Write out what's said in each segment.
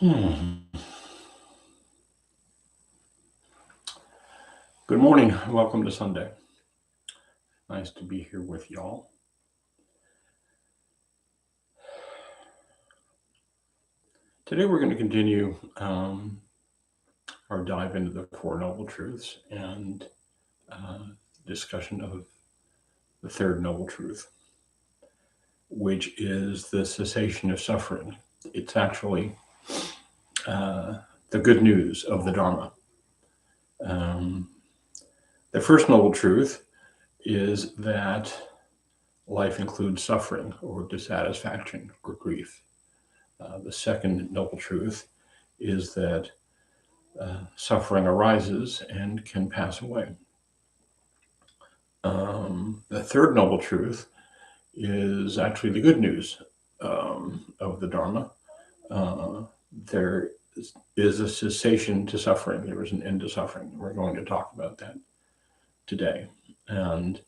Hmm. Good morning. Welcome to Sunday. Nice to be here with y'all. Today we're going to continue our dive into the Four Noble Truths and discussion of the third noble truth, which is the cessation of suffering. It's actually uh, the good news of the Dharma. Um, the first noble truth is that life includes suffering or dissatisfaction or grief. The second noble truth is that suffering arises and can pass away. The third noble truth is actually the good news of the Dharma. Uh, there is a cessation to suffering. There is an end to suffering. We're going to talk about that today. And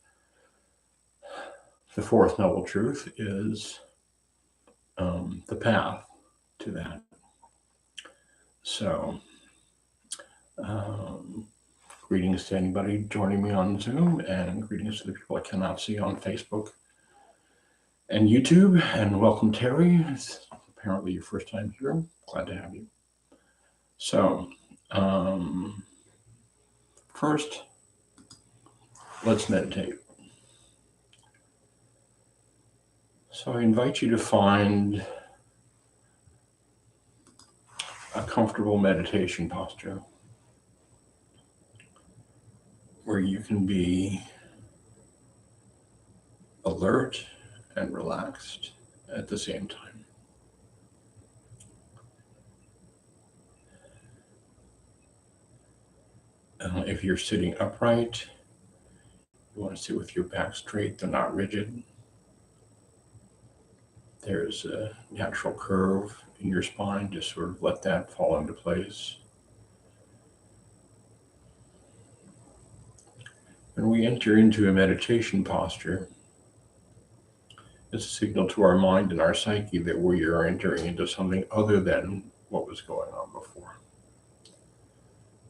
the fourth noble truth is the path to that. So, um, greetings to anybody joining me on Zoom, and greetings to the people I cannot see on Facebook and YouTube. And welcome, Terry. It's apparently your first time here. Glad to have you. So, um, first, let's meditate. So, I invite you to find a comfortable meditation posture where you can be alert and relaxed at the same time. If you're sitting upright, you want to sit with your back straight, they're not rigid. There's a natural curve in your spine, just sort of let that fall into place. When we enter into a meditation posture, it's a signal to our mind and our psyche that we are entering into something other than what was going on before.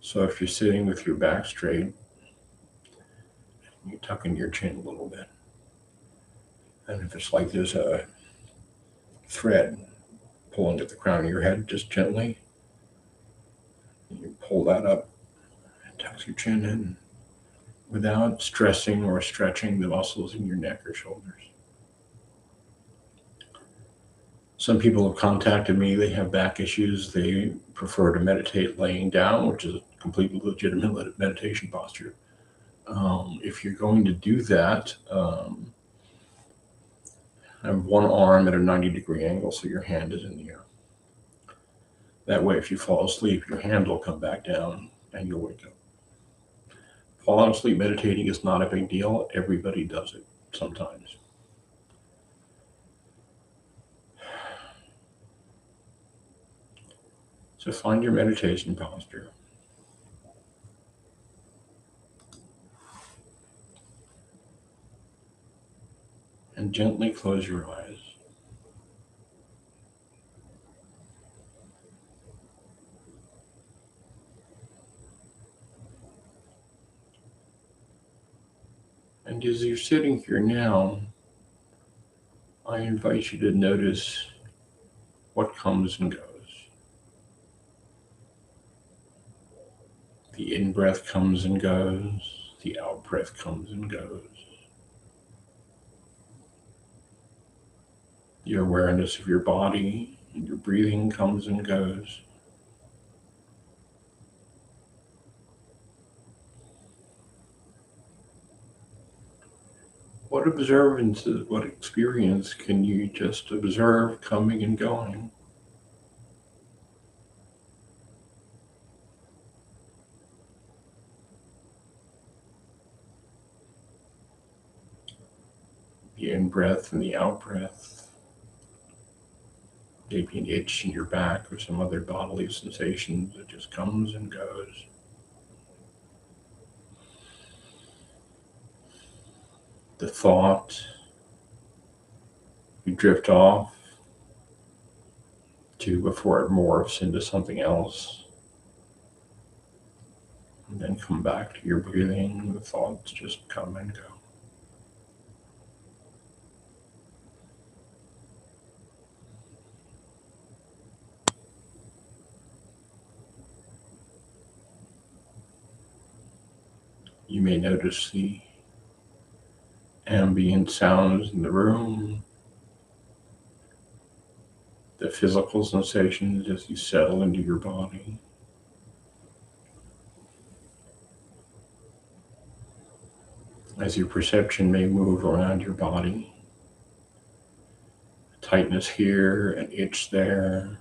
So if you're sitting with your back straight, you tuck in your chin a little bit. And if it's like there's a thread pulling at the crown of your head, just gently, you pull that up, tuck your chin in without stressing or stretching the muscles in your neck or shoulders. Some people have contacted me, they have back issues, they prefer to meditate laying down, which is a completely legitimate meditation posture. If you're going to do that, have one arm at a 90-degree angle so your hand is in the air. That way, if you fall asleep, your hand will come back down and you'll wake up. Falling asleep meditating is not a big deal. Everybody does it sometimes. So find your meditation posture. And gently close your eyes. And as you're sitting here now, I invite you to notice what comes and goes. The in breath comes and goes, the out breath comes and goes. Your awareness of your body and your breathing comes and goes. What observances, what experience can you just observe coming and going? The in breath and the out breath, maybe an itch in your back or some other bodily sensation that just comes and goes. The thought, you drift off, two before it morphs into something else. And then come back to your breathing. The thoughts just come and go. You may notice the ambient sounds in the room, the physical sensations as you settle into your body. As your perception may move around your body, tightness here, an itch there,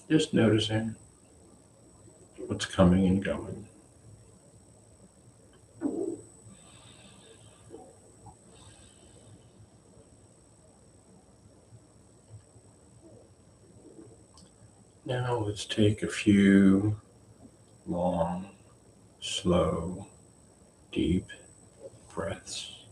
just noticing what's coming and going. Now let's take a few long, slow, deep breaths.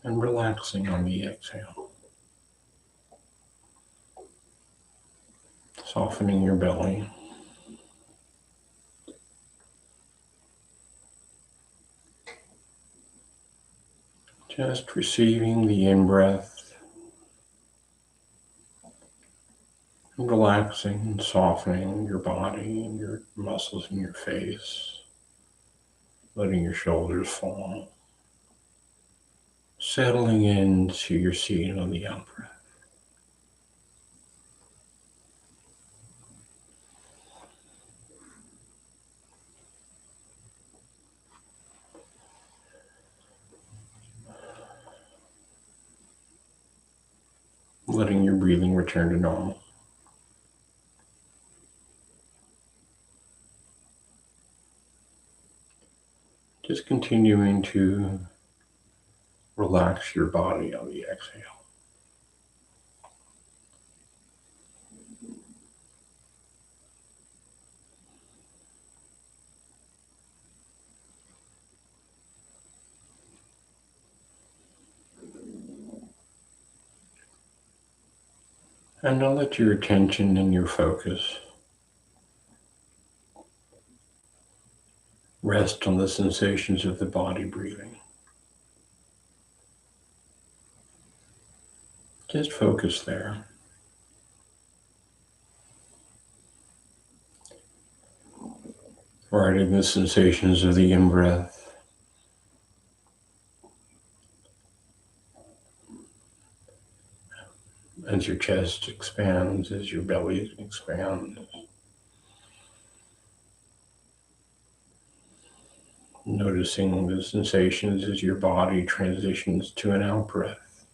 And relaxing on the exhale. Softening your belly. Just receiving the in-breath. And relaxing and softening your body and your muscles in your face. Letting your shoulders fall. Settling into your seat on the out-breath. Letting your breathing return to normal. Just continuing to relax your body on the exhale. And now let your attention and your focus rest on the sensations of the body breathing. Just focus there. Riding the sensations of the in-breath. As your chest expands, as your belly expands. Noticing the sensations as your body transitions to an out-breath.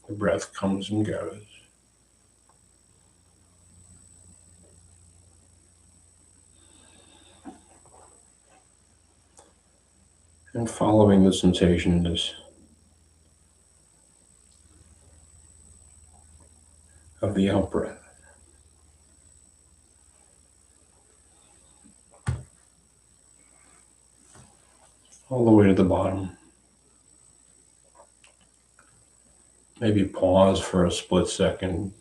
The breath comes and goes. And following the sensations of the out-breath. All the way to the bottom. Maybe pause for a split second,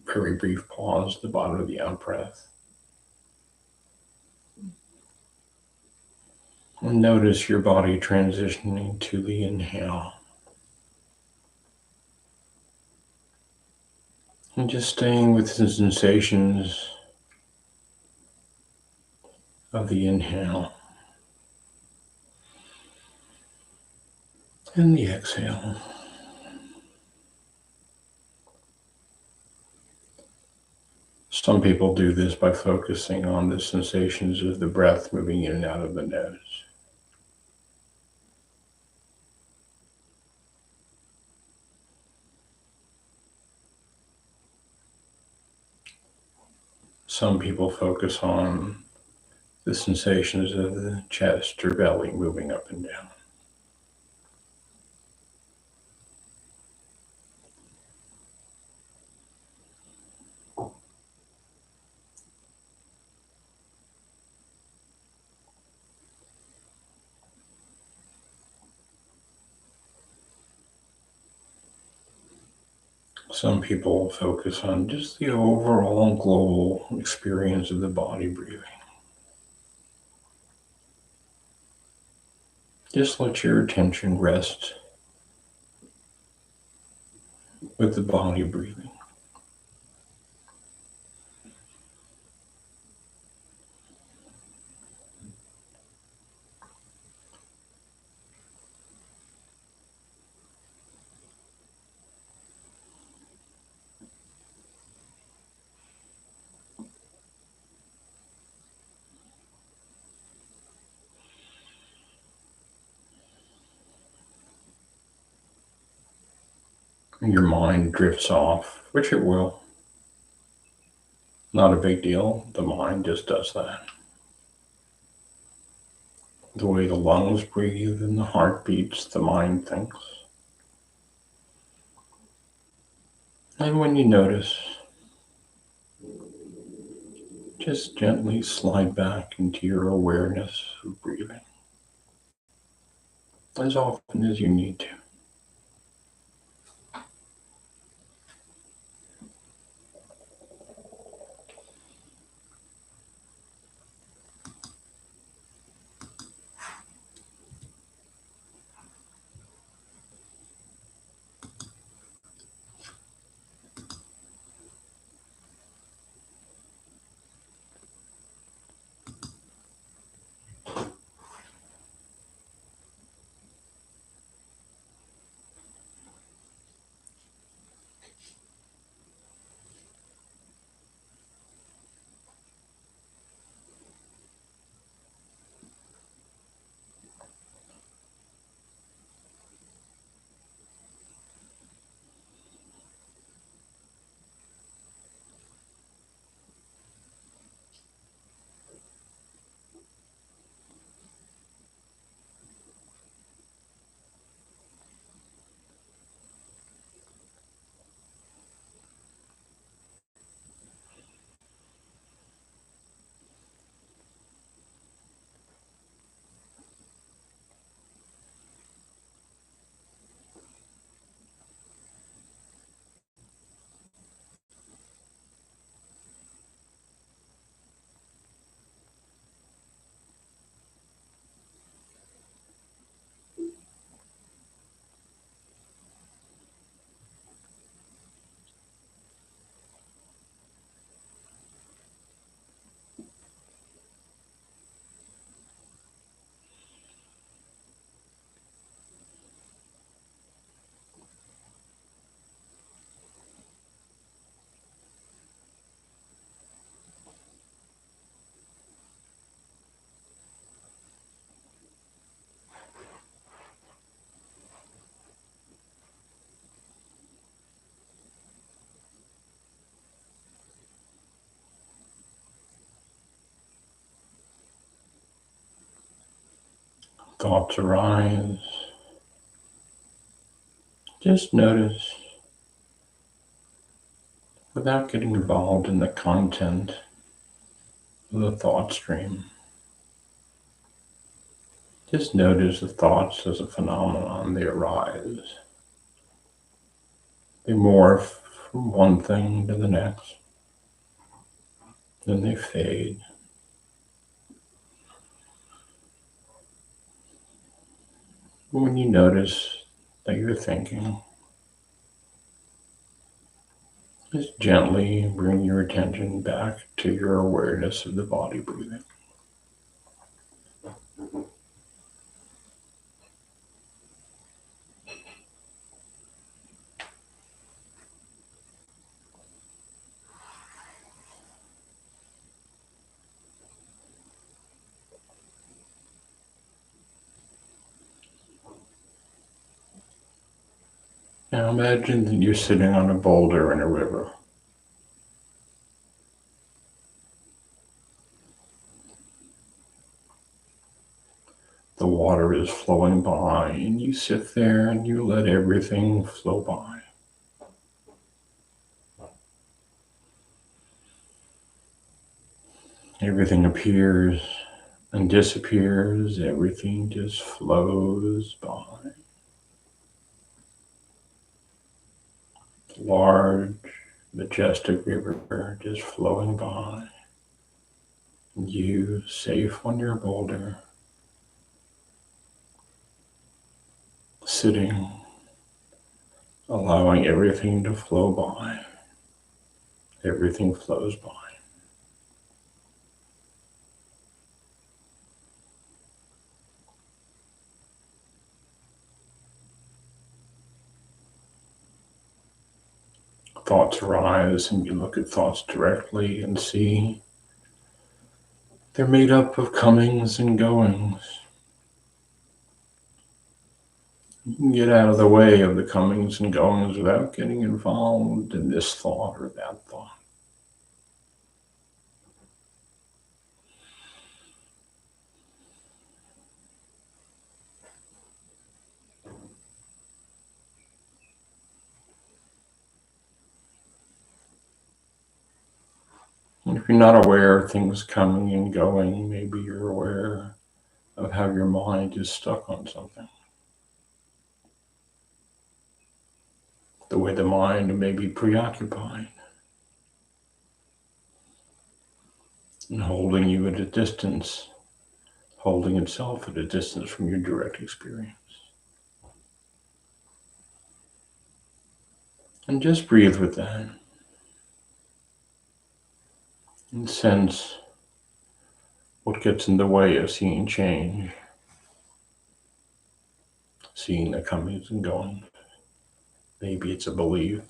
very brief pause at the bottom of the out-breath. And notice your body transitioning to the inhale. And just staying with the sensations of the inhale and the exhale. Some people do this by focusing on the sensations of the breath moving in and out of the nose. Some people focus on the sensations of the chest or belly moving up and down. Some people focus on just the overall global experience of the body breathing. Just let your attention rest with the body breathing. Your mind drifts off, which it will. Not a big deal. The mind just does that. The way the lungs breathe and the heart beats, the mind thinks. And when you notice, just gently slide back into your awareness of breathing as often as you need to. Thoughts arise. Just notice without getting involved in the content of the thought stream. Just notice the thoughts as a phenomenon. They arise. They morph from one thing to the next. Then they fade. When you notice that you're thinking, just gently bring your attention back to your awareness of the body breathing. Now imagine that you're sitting on a boulder in a river. The water is flowing by, and you sit there and you let everything flow by. Everything appears and disappears. Everything just flows by. large, majestic river just flowing by. You safe on your boulder, sitting, allowing everything to flow by. Everything flows by. Thoughts arise, and you look at thoughts directly and see they're made up of comings and goings. You can get out of the way of the comings and goings without getting involved in this thought or that thought. And if you're not aware of things coming and going, maybe you're aware of how your mind is stuck on something. The way the mind may be preoccupied and holding you at a distance, holding itself at a distance from your direct experience. And just breathe with that and sense what gets in the way of seeing change, seeing the comings and goings. Maybe it's a belief.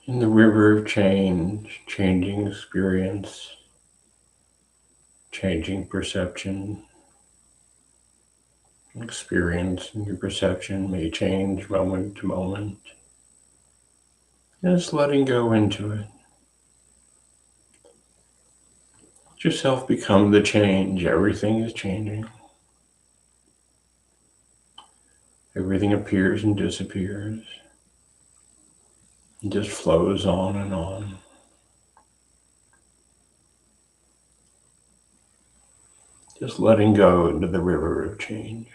In the river of change, changing experience, changing perception, experience and your perception may change moment to moment. Just letting go into it. Let yourself become the change. Everything is changing. Everything appears and disappears. It just flows on and on. Just letting go into the river of change.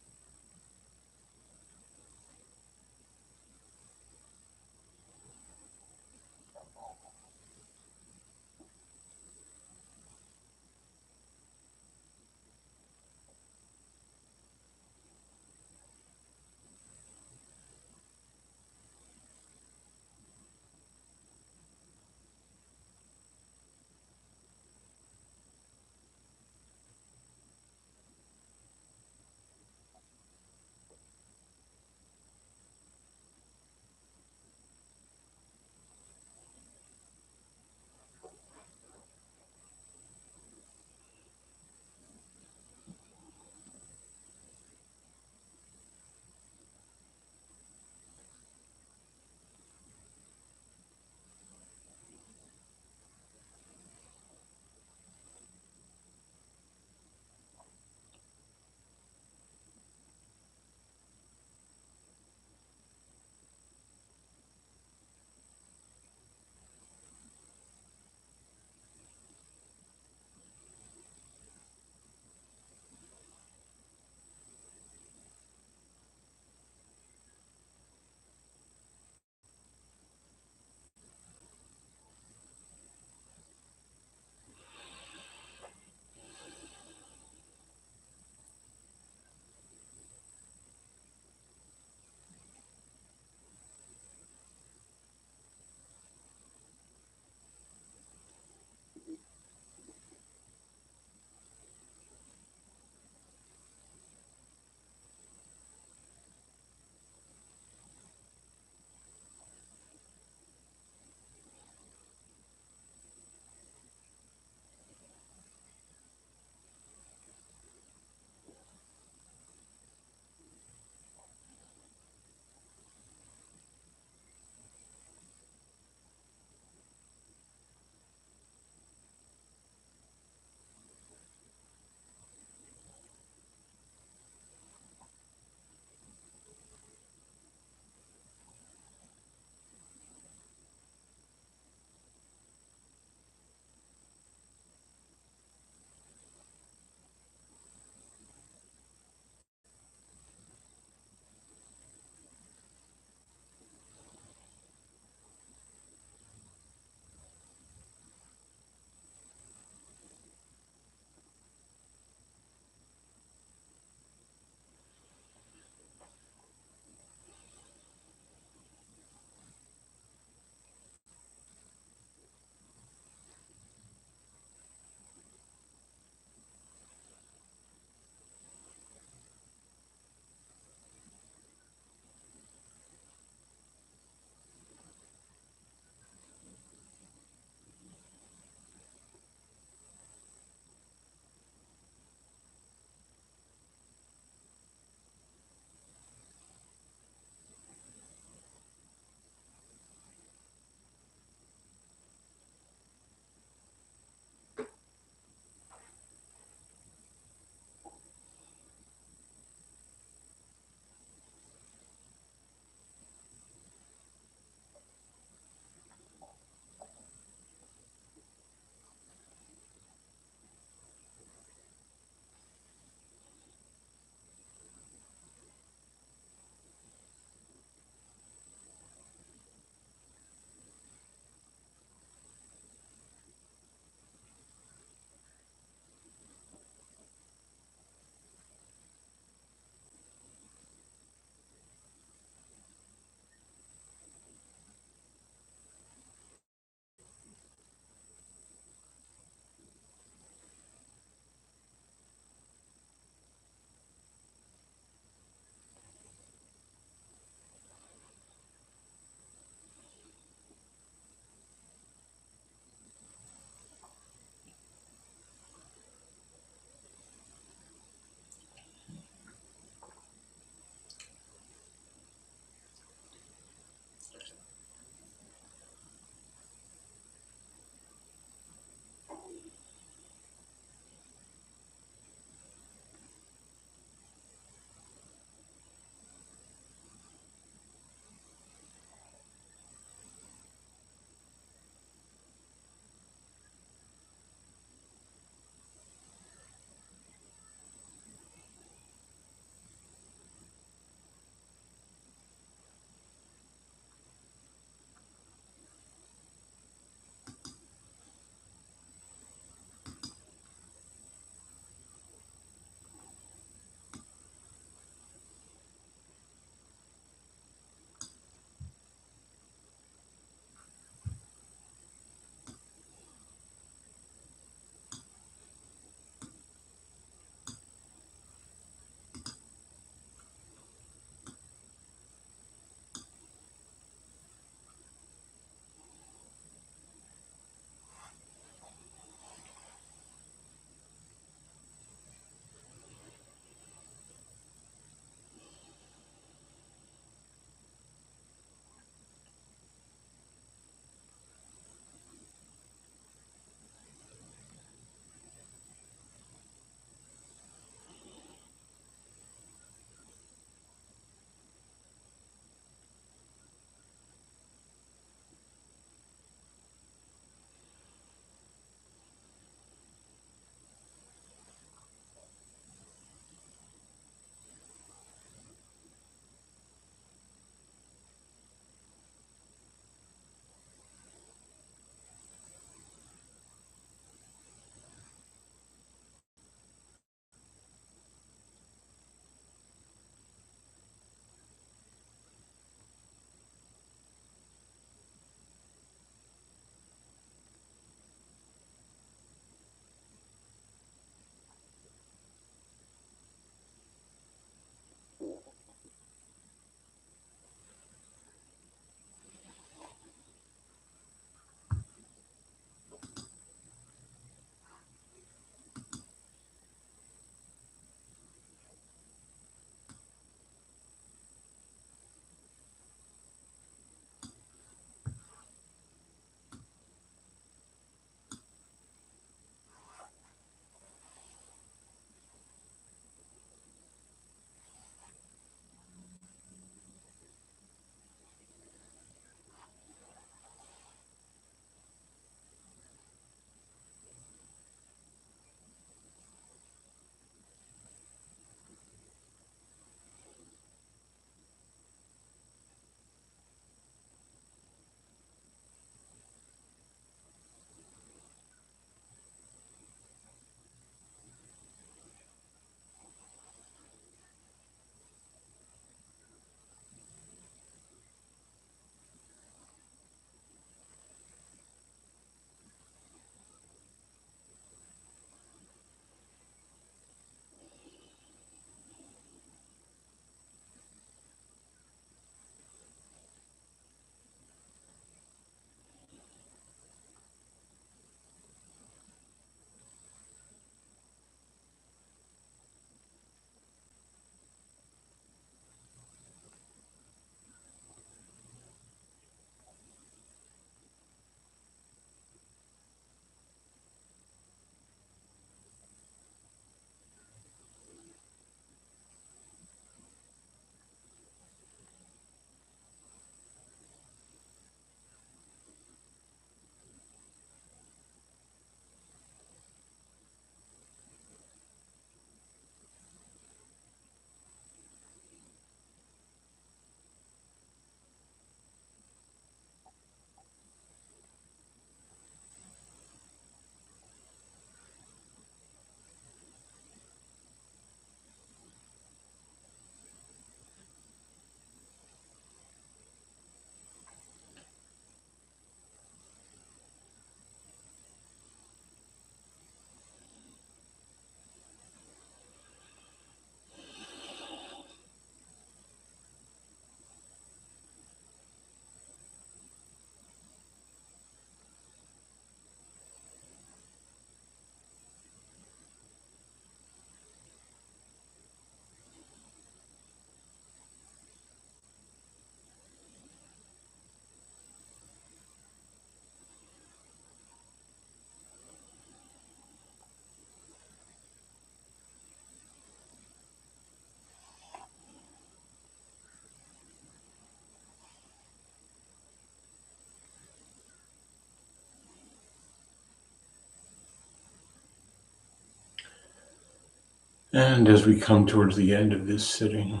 And as we come towards the end of this sitting,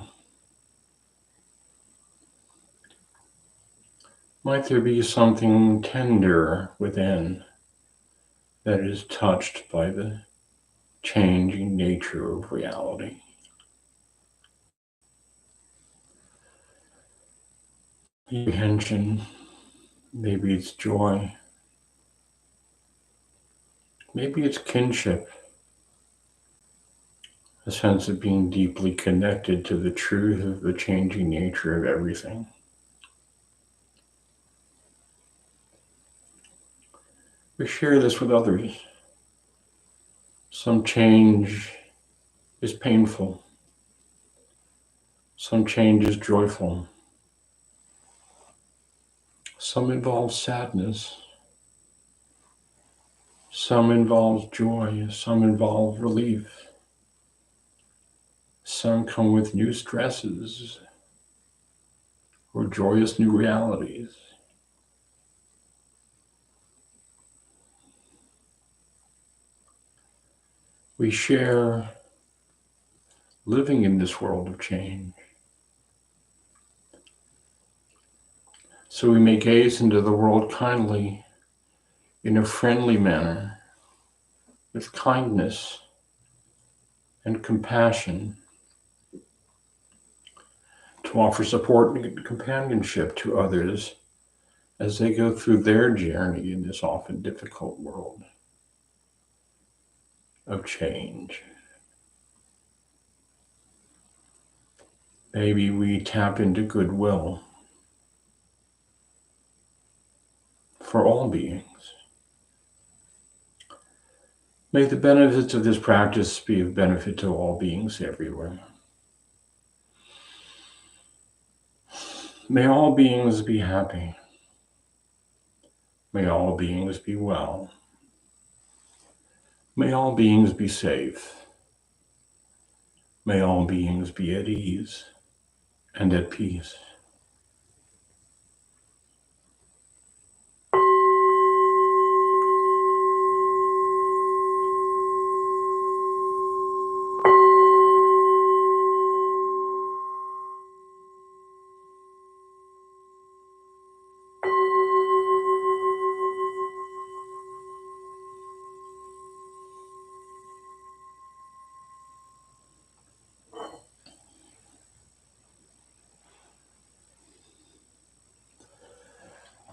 might there be something tender within that is touched by the changing nature of reality? Apprehension, maybe it's joy, maybe it's kinship, a sense of being deeply connected to the truth of the changing nature of everything. We share this with others. Some change is painful. Some change is joyful. Some involves sadness. Some involves joy. Some involve relief. Some come with new stresses or joyous new realities. We share living in this world of change. So we may gaze into the world kindly, in a friendly manner, with kindness and compassion, to offer support and companionship to others as they go through their journey in this often difficult world of change. Maybe we tap into goodwill for all beings. May the benefits of this practice be of benefit to all beings everywhere. May all beings be happy. May all beings be well. May all beings be safe. May all beings be at ease and at peace.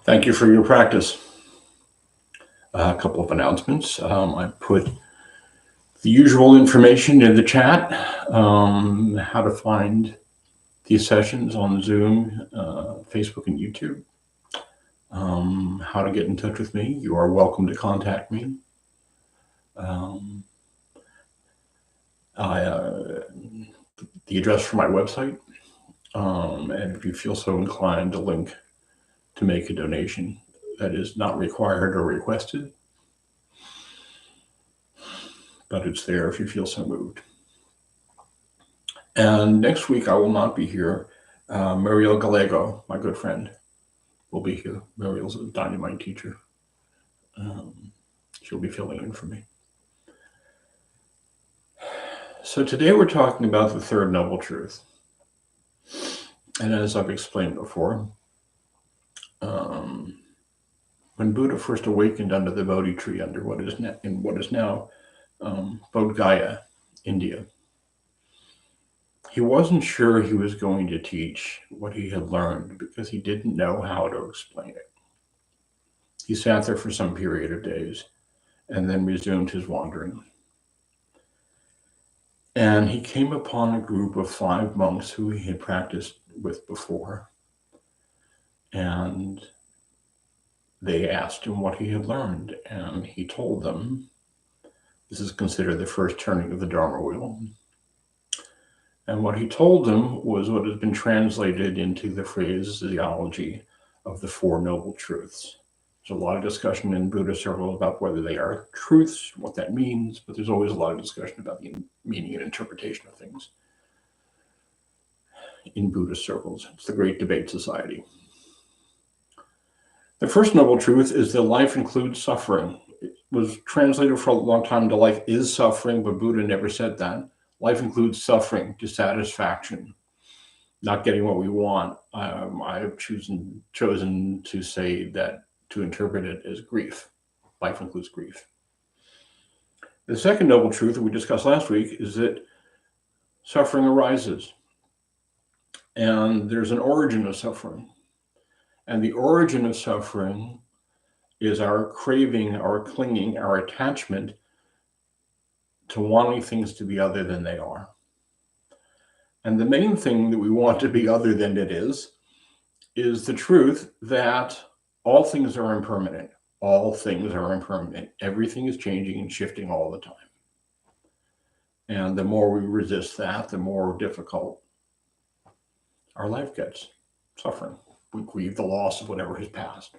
Thank you for your practice. A couple of announcements. I put the usual information in the chat, how to find these sessions on Zoom, Facebook, and YouTube. How to get in touch with me. You are welcome to contact me. The address for my website, and if you feel so inclined, a link to make a donation that is not required or requested, but it's there if you feel so moved. And next week I will not be here. Muriel Gallego, my good friend, will be here. Muriel's a dynamite teacher. She'll be filling in for me. So today we're talking about the third noble truth. And as I've explained before, when Buddha first awakened under the Bodhi tree, under what is now Bodh Gaya, India, he wasn't sure he was going to teach what he had learned because he didn't know how to explain it. He sat there for some period of days and then resumed his wandering. And he came upon a group of 5 monks who he had practiced with before. And they asked him what he had learned. And he told them, this is considered the first turning of the Dharma wheel. And what he told them was what has been translated into the phraseology of the Four Noble Truths. There's a lot of discussion in Buddhist circles about whether they are truths, what that means, but there's always a lot of discussion about the meaning and interpretation of things in Buddhist circles. It's the Great Debate Society. The first noble truth is that life includes suffering. It was translated for a long time to life is suffering, but Buddha never said that. Life includes suffering, dissatisfaction, not getting what we want. I've chosen to say that, to interpret it as grief. Life includes grief. The second noble truth that we discussed last week is that suffering arises, and there's an origin of suffering. And the origin of suffering is our craving, our clinging, our attachment to wanting things to be other than they are. And the main thing that we want to be other than it is the truth that all things are impermanent. All things are impermanent. Everything is changing and shifting all the time. And the more we resist that, the more difficult our life gets. Suffering. We grieve the loss of whatever has passed.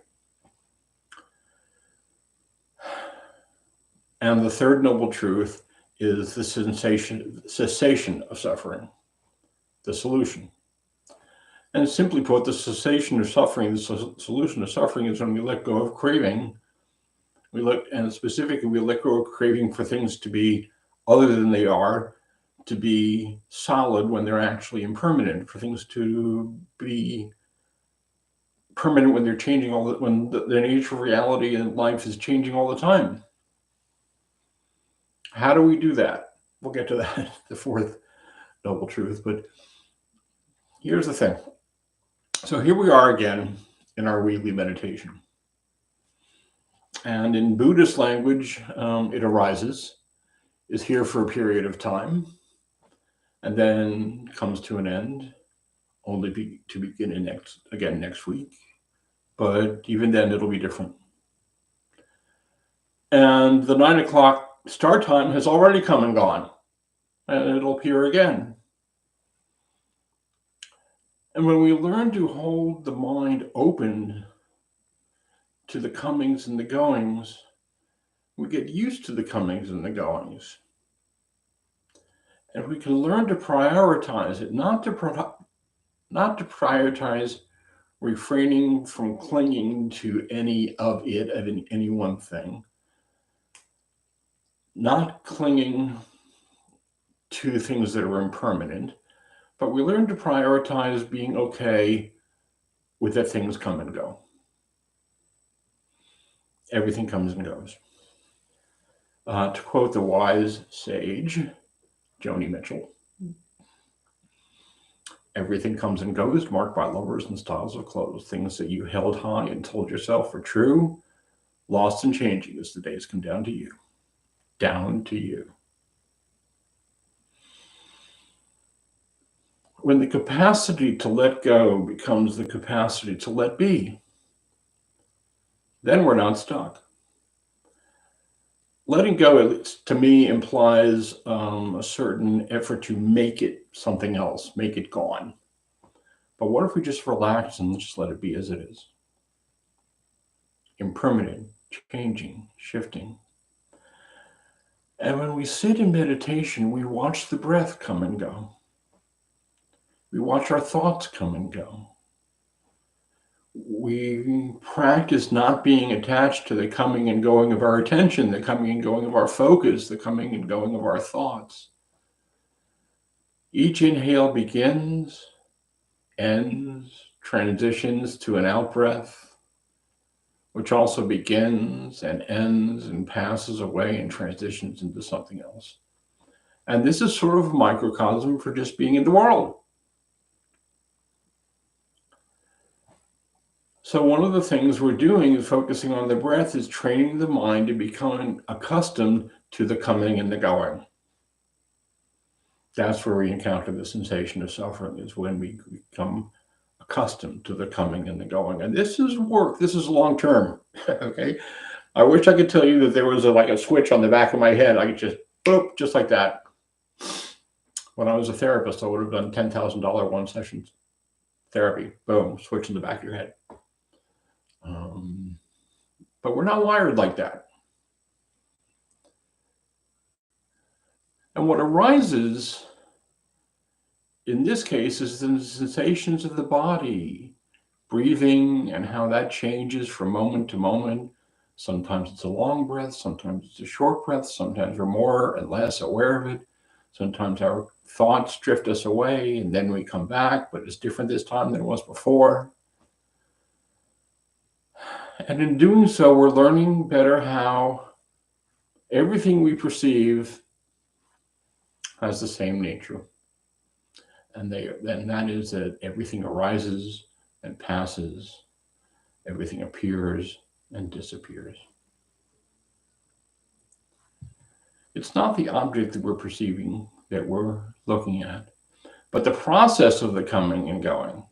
And the third noble truth is the cessation of suffering, the solution. And simply put, the cessation of suffering, the solution of suffering is when we let go of craving. And specifically, we let go of craving for things to be other than they are, to be solid when they're actually impermanent, for things to be permanent when they're changing when the nature of reality and life is changing all the time. How do we do that? We'll get to that, the fourth noble truth. But here's the thing. So here we are again in our weekly meditation. And in Buddhist language, it arises, is here for a period of time, and then comes to an end, only to begin next week. But even then, it'll be different. And the 9 o'clock start time has already come and gone, and it'll appear again. And when we learn to hold the mind open to the comings and the goings, we get used to the comings and the goings. And we can learn to prioritize it, not to prioritize refraining from clinging to any of it, of any one thing, not clinging to things that are impermanent, but we learn to prioritize being okay with that things come and go. Everything comes and goes. To quote the wise sage, Joni Mitchell, everything comes and goes, marked by lovers and styles of clothes. Things that you held high and told yourself were true, lost and changing as the days come down to you. Down to you. When the capacity to let go becomes the capacity to let be, then we're not stuck. Letting go, at least to me, implies a certain effort to make it something else, make it gone. But what if we just relax and just let it be as it is? Impermanent, changing, shifting. And when we sit in meditation, we watch the breath come and go. We watch our thoughts come and go. We practice not being attached to the coming and going of our attention, the coming and going of our focus, the coming and going of our thoughts. Each inhale begins, ends, transitions to an out-breath, which also begins and ends and passes away and transitions into something else. And this is sort of a microcosm for just being in the world. So one of the things we're doing is focusing on the breath, is training the mind to become accustomed to the coming and the going. That's where we encounter the sensation of suffering, is when we become accustomed to the coming and the going. And this is work. This is long term. Okay. I wish I could tell you that there was a switch on the back of my head. I could just boop, just like that. When I was a therapist, I would have done $10,000 one session therapy. Boom, switch in the back of your head. But we're not wired like that. And what arises in this case is the sensations of the body, breathing, and how that changes from moment to moment. Sometimes it's a long breath, sometimes it's a short breath, sometimes we're more and less aware of it, Sometimes our thoughts drift us away and then we come back, but it's different this time than it was before. And in doing so, we're learning better how everything we perceive has the same nature. And that is that everything arises and passes, everything appears and disappears. It's not the object that we're perceiving that we're looking at, but the process of the coming and going.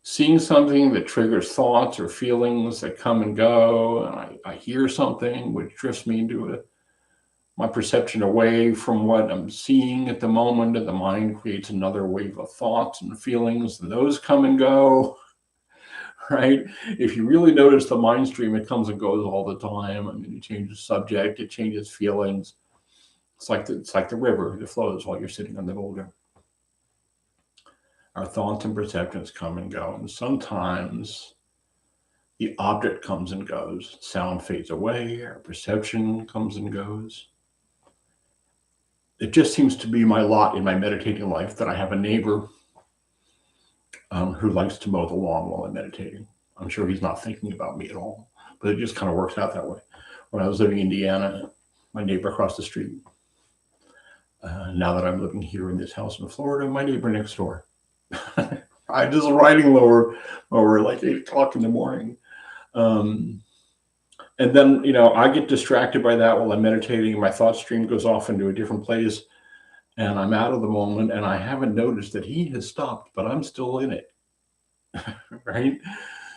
Seeing something that triggers thoughts or feelings that come and go, and I hear something which drifts me into my perception away from what I'm seeing at the moment, and the mind creates another wave of thoughts and feelings, and those come and go. Right? If you really notice the mind stream, it comes and goes all the time. I mean, it changes subject, it changes feelings. It's like the river that flows while you're sitting on the boulder. Our thoughts and perceptions come and go, and sometimes the object comes and goes. Sound fades away, our perception comes and goes. It just seems to be my lot in my meditating life that I have a neighbor who likes to mow the lawn while I'm meditating. I'm sure he's not thinking about me at all, but it just kind of works out that way. When I was living in Indiana, my neighbor across the street. Now that I'm living here in this house in Florida, my neighbor next door. I just riding lower like 8 o'clock in the morning. And then, I get distracted by that while I'm meditating. My thought stream goes off into a different place and I'm out of the moment, and I haven't noticed that he has stopped, but I'm still in it. Right?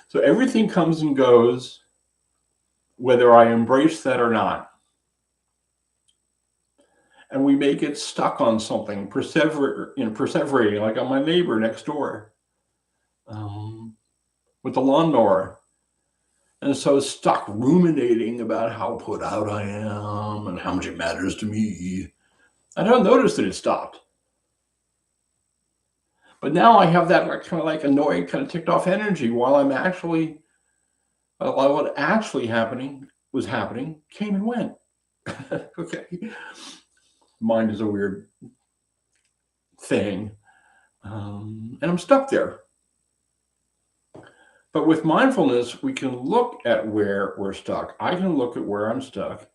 So everything comes and goes, whether I embrace that or not. And we may get stuck on something, perseverating, like on my neighbor next door with the lawnmower. And so stuck ruminating about how put out I am and how much it matters to me. I don't notice that it stopped. But now I have that kind of like annoyed, kind of ticked off energy while what actually was happening came and went. Okay. Mind is a weird thing. And I'm stuck there. But with mindfulness, we can look at where we're stuck. I can look at where I'm stuck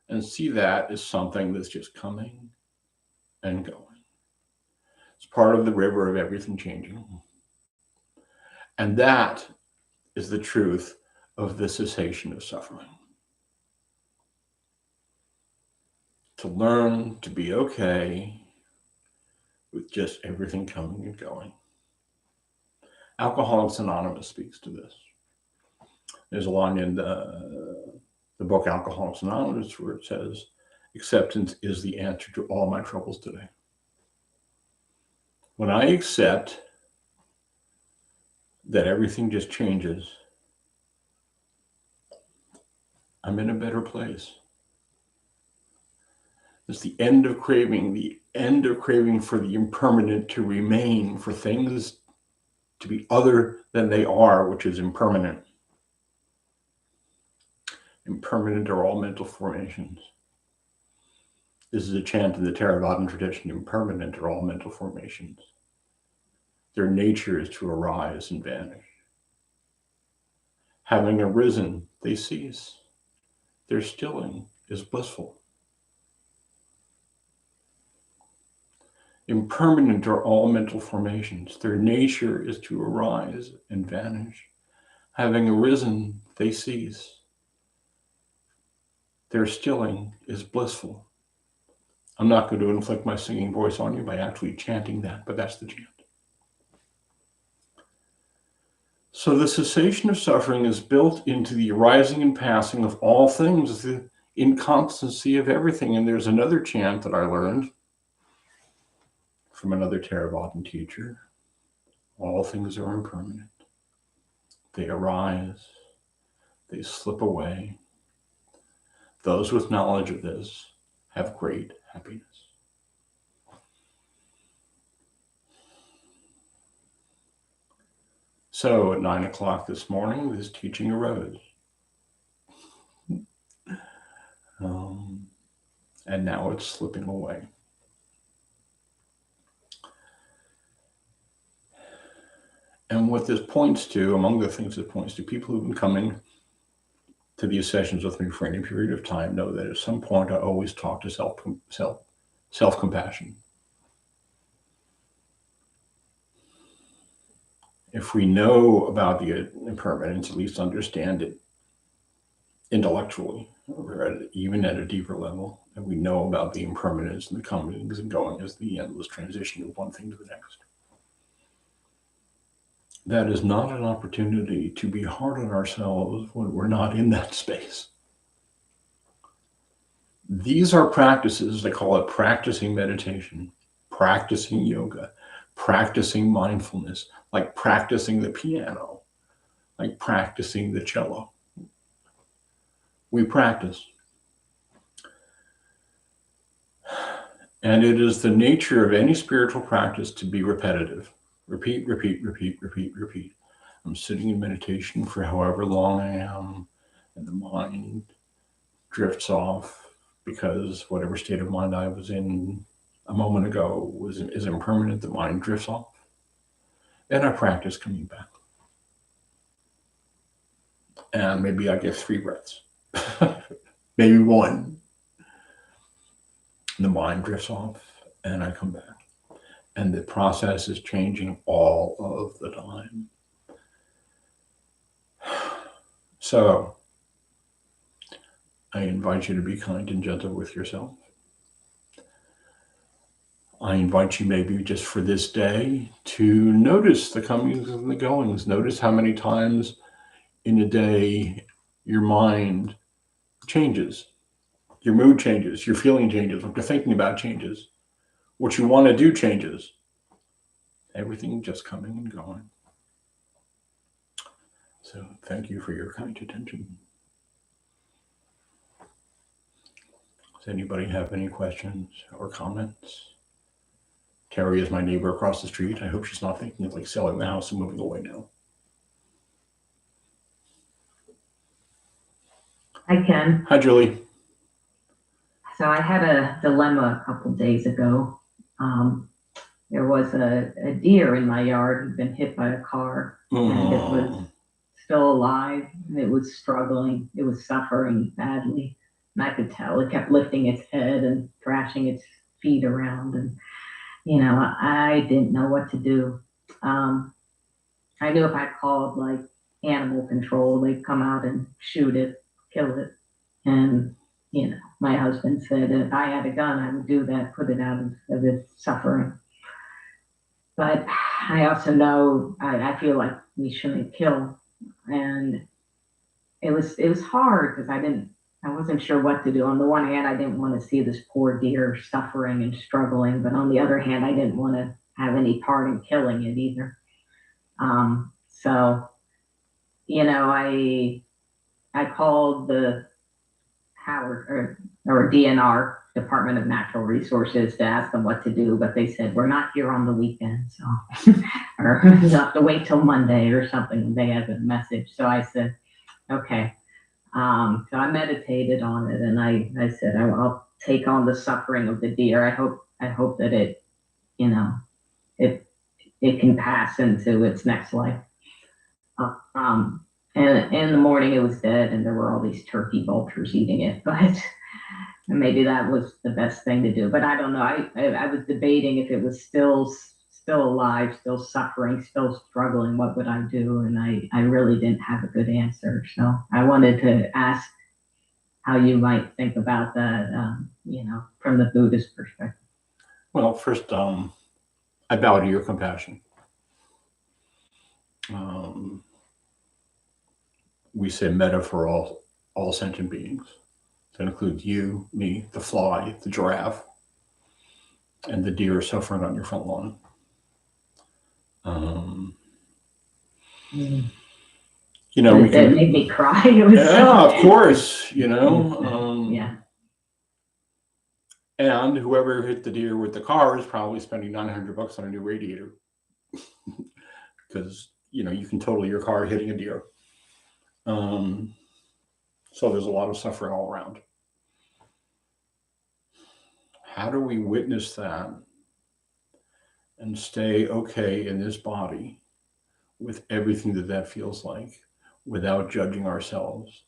and see that as something that's just coming and going. It's part of the river of everything changing. And that is the truth of the cessation of suffering. To learn to be okay with just everything coming and going. Alcoholics Anonymous speaks to this. There's a line in the book Alcoholics Anonymous where it says, acceptance is the answer to all my troubles today. When I accept that everything just changes, I'm in a better place. It's the end of craving for the impermanent to remain, for things to be other than they are, which is impermanent. Impermanent are all mental formations. This is a chant in the Theravadan tradition. Impermanent are all mental formations. Their nature is to arise and vanish. Having arisen, they cease. Their stilling is blissful. Impermanent are all mental formations. Their nature is to arise and vanish. Having arisen, they cease. Their stilling is blissful. I'm not going to inflict my singing voice on you by actually chanting that, but that's the chant. So the cessation of suffering is built into the arising and passing of all things, the inconstancy of everything. And there's another chant that I learned from another Theravadan teacher. All things are impermanent. They arise, they slip away. Those with knowledge of this have great happiness. So at 9 o'clock this morning, this teaching arose. and now it's slipping away. And what this points to, among the things it points to, people who've been coming to these sessions with me for any period of time know that at some point I always talk to self-compassion. If we know about the impermanence, at least understand it intellectually, or even at a deeper level, and we know about the impermanence and the comings and goings, the endless transition of one thing to the next. That is not an opportunity to be hard on ourselves when we're not in that space. These are practices, they call it practicing meditation, practicing yoga, practicing mindfulness, like practicing the piano, like practicing the cello. We practice. And it is the nature of any spiritual practice to be repetitive. Repeat, repeat, repeat, repeat, repeat. I'm sitting in meditation for however long I am, and the mind drifts off because whatever state of mind I was in a moment ago is impermanent. The mind drifts off. Then I practice coming back. And maybe I get 3 breaths, maybe 1. The mind drifts off and I come back. And the process is changing all of the time. So I invite you to be kind and gentle with yourself. I invite you maybe just for this day to notice the comings and the goings. Notice how many times in a day your mind changes, your mood changes, your feeling changes, what you're thinking about changes, what you want to do changes. Everything just coming and going. So thank you for your kind attention. Does anybody have any questions or comments? Terry is my neighbor across the street. I hope she's not thinking of like selling the house and moving away now. I can. Hi, Julie. So I had a dilemma a couple days ago. There was a deer in my yard who'd been hit by a car, and it was still alive, and it was struggling. It was suffering badly, and I could tell. It kept lifting its head and thrashing its feet around, and I didn't know what to do. I knew if I called like animal control, they'd come out and shoot it, kill it, and my husband said if I had a gun, I would do that, put it out of its suffering. But I also know I feel like we shouldn't kill, and it was hard because I wasn't sure what to do. On the one hand, I didn't want to see this poor deer suffering and struggling, but on the other hand, I didn't want to have any part in killing it either. So I called the Howard or DNR, Department of Natural Resources, to ask them what to do, but they said we're not here on the weekend, so or you'll have to wait till Monday or something. They have a message, so I said, okay. So I meditated on it, and I said I'll take on the suffering of the deer. I hope that it it can pass into its next life. And in the morning it was dead, and there were all these turkey vultures eating it. But maybe that was the best thing to do. But I don't know. I was debating if it was still alive, still suffering, still struggling. What would I do? And I really didn't have a good answer. So I wanted to ask how you might think about that, from the Buddhist perspective. Well, first, I bow to your compassion. We say metta for all sentient beings. That includes you, me, the fly, the giraffe, and the deer suffering on your front lawn. It It made me cry. It was of course, yeah. And whoever hit the deer with the car is probably spending $900 on a new radiator because you can total your car hitting a deer. So there's a lot of suffering all around. how do we witness that and stay okay in this body with everything that that feels like without judging ourselves?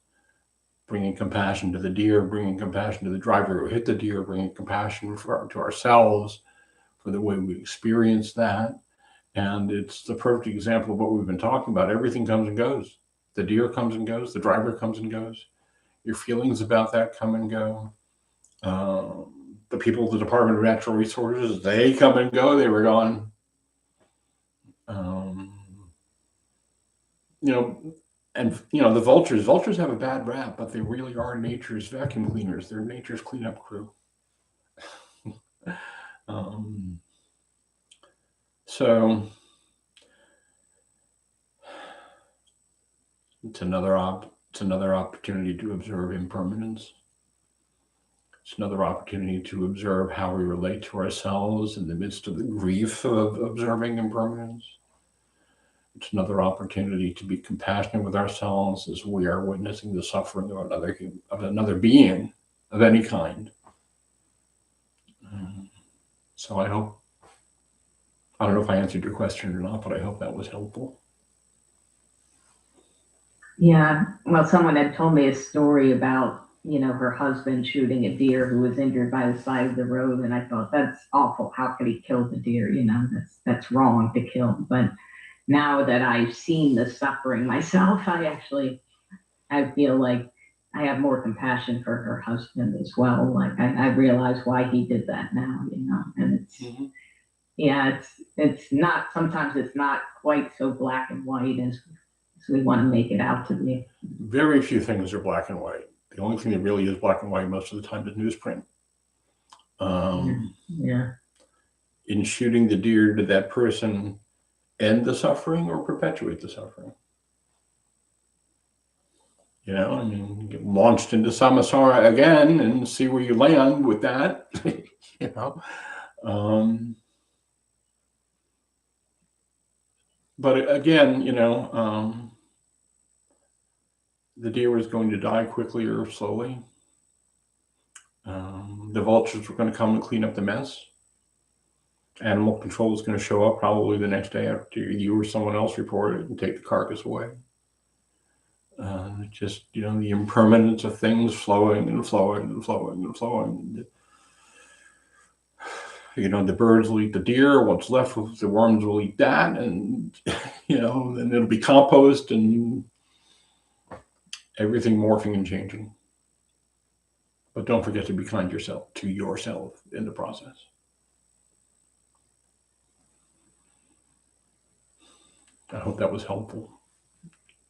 Bringing compassion to the deer, bringing compassion to the driver who hit the deer, bringing compassion to ourselves for the way we experience that. And it's the perfect example of what we've been talking about. Everything comes and goes. The deer comes and goes. The driver comes and goes. Your feelings about that come and go. The people at the Department of Natural Resources, they come and go. They were gone. And the vultures have a bad rap, but they really are nature's vacuum cleaners. They're nature's cleanup crew. So it's another opportunity to observe impermanence. It's another opportunity to observe how we relate to ourselves in the midst of the grief of observing impermanence. It's another opportunity to be compassionate with ourselves as we are witnessing the suffering of another being of any kind. So I don't know if I answered your question or not, but I hope that was helpful. Yeah, well, someone had told me a story about, her husband shooting a deer who was injured by the side of the road, and I thought, that's awful. How could he kill the deer? That's wrong to kill. But now that I've seen the suffering myself, I feel like I have more compassion for her husband as well. Like I realize why he did that now, and it's, yeah, sometimes it's not quite so black and white as we want to make it out to be. Very few things are black and white. The only thing that really is black and white most of the time is newsprint. In shooting the deer, did that person end the suffering or perpetuate the suffering? Get launched into samsara again and see where you land with that. But again, the deer was going to die quickly or slowly. The vultures were going to come and clean up the mess. Animal control was going to show up probably the next day after you or someone else reported and take the carcass away. Just, the impermanence of things flowing and flowing and flowing and flowing. The birds will eat the deer. What's left of the worms will eat that. And, then it'll be compost and everything morphing and changing. But don't forget to be kind to yourself in the process. I hope that was helpful.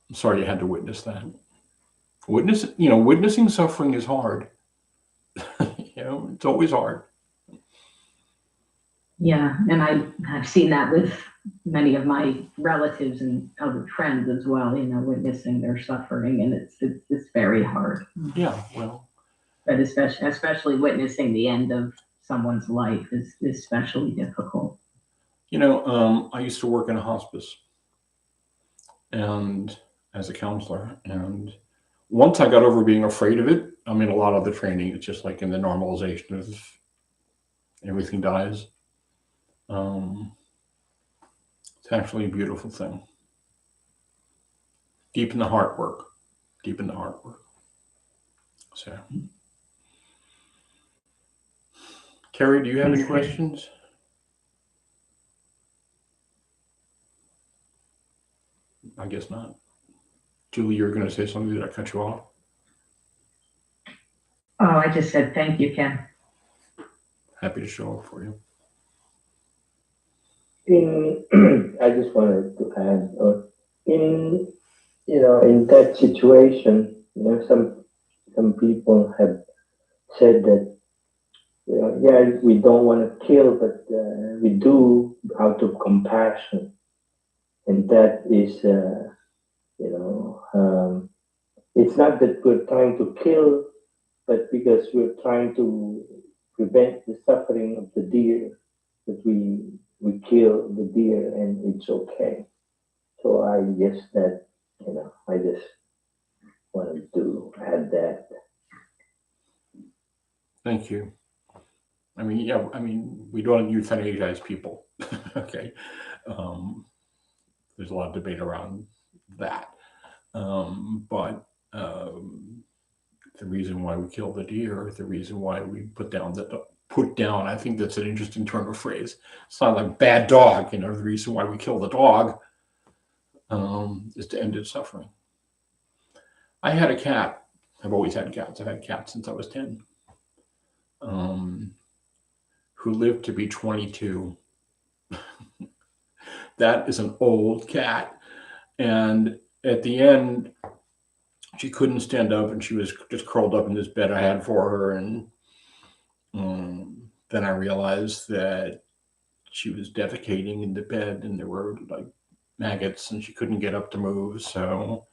I'm sorry you had to witness that. Witnessing suffering is hard. It's always hard. Yeah, and I've seen that with many of my relatives and other friends as well, witnessing their suffering, and it's very hard. Yeah, well. But especially witnessing the end of someone's life is especially difficult. I used to work in a hospice and as a counselor, and once I got over being afraid of it, a lot of the training, it's just like in the normalization of everything dies. It's actually a beautiful thing. Deep in the heart work. So, Carrie, do you have any questions? I guess not. Julie, you're going to say something. Did I cut you off? Oh, I just said thank you, Ken. Happy to show up for you. I just wanted to add, in that situation, some people have said that, yeah, we don't want to kill, but we do out of compassion, and that is, it's not that we're trying to kill, but because we're trying to prevent the suffering of the deer, that we kill the deer and it's okay. So I guess that, I just wanted to add that. Thank you. I mean, yeah, I mean, we don't euthanize people. Okay. There's a lot of debate around that. But the reason why we kill the deer, the reason why we put down, I think that's an interesting turn of phrase. It's not like bad dog, the reason why we kill the dog is to end its suffering. I had a cat. I've always had cats. I've had cats since I was 10. Who lived to be 22. That is an old cat. And at the end, she couldn't stand up and she was just curled up in this bed I had for her. And then I realized that she was defecating in the bed and there were like maggots and she couldn't get up to move. So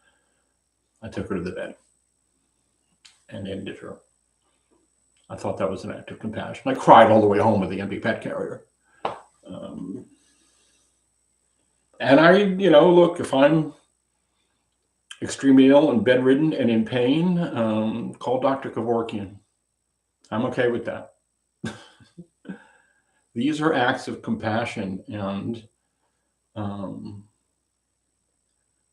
I took her to the bed and ended her. I thought that was an act of compassion. I cried all the way home with the empty pet carrier. And I, look, if I'm extremely ill and bedridden and in pain, call Dr. Kevorkian. I'm okay with that. These are acts of compassion, and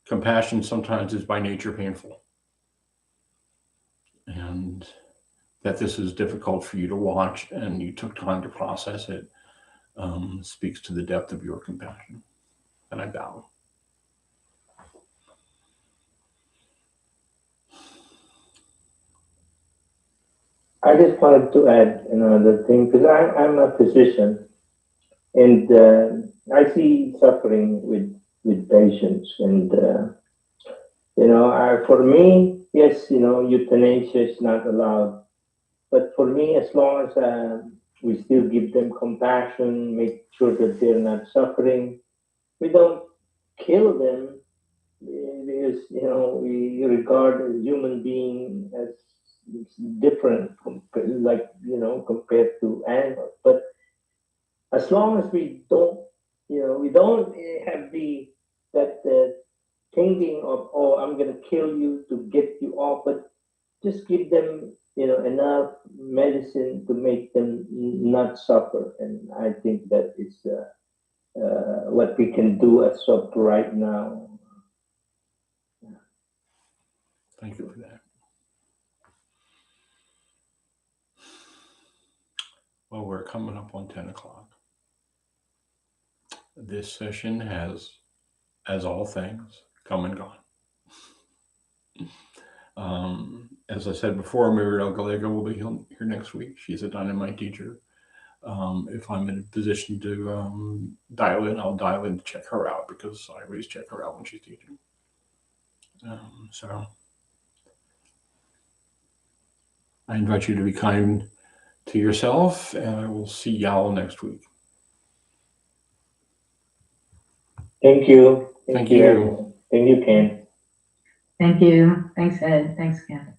compassion sometimes is by nature painful. And that this is difficult for you to watch and you took time to process it speaks to the depth of your compassion. And I bow. I just wanted to add another thing because I'm a physician and I see suffering with patients and for me, yes, euthanasia is not allowed, but for me, as long as we still give them compassion, make sure that they're not suffering, we don't kill them because we regard a human being as different, compared to animals. But as long as we don't, we don't have that thinking of, oh, I'm going to kill you to get you off, but just give them, enough medicine to make them not suffer. And I think that is what we can do as of right now. Thank you for that. Well, we're coming up on 10 o'clock. This session has, as all things, come and gone. As I said before, Muriel Gallego will be here next week. She's a dynamite teacher. If I'm in a position to dial in, I'll dial in to check her out because I always check her out when she's teaching. So I invite you to be kind to yourself, and I will see y'all next week. Thank you. Thank you. Thank you, Ken. Thank you. Thanks, Ed. Thanks, Ken.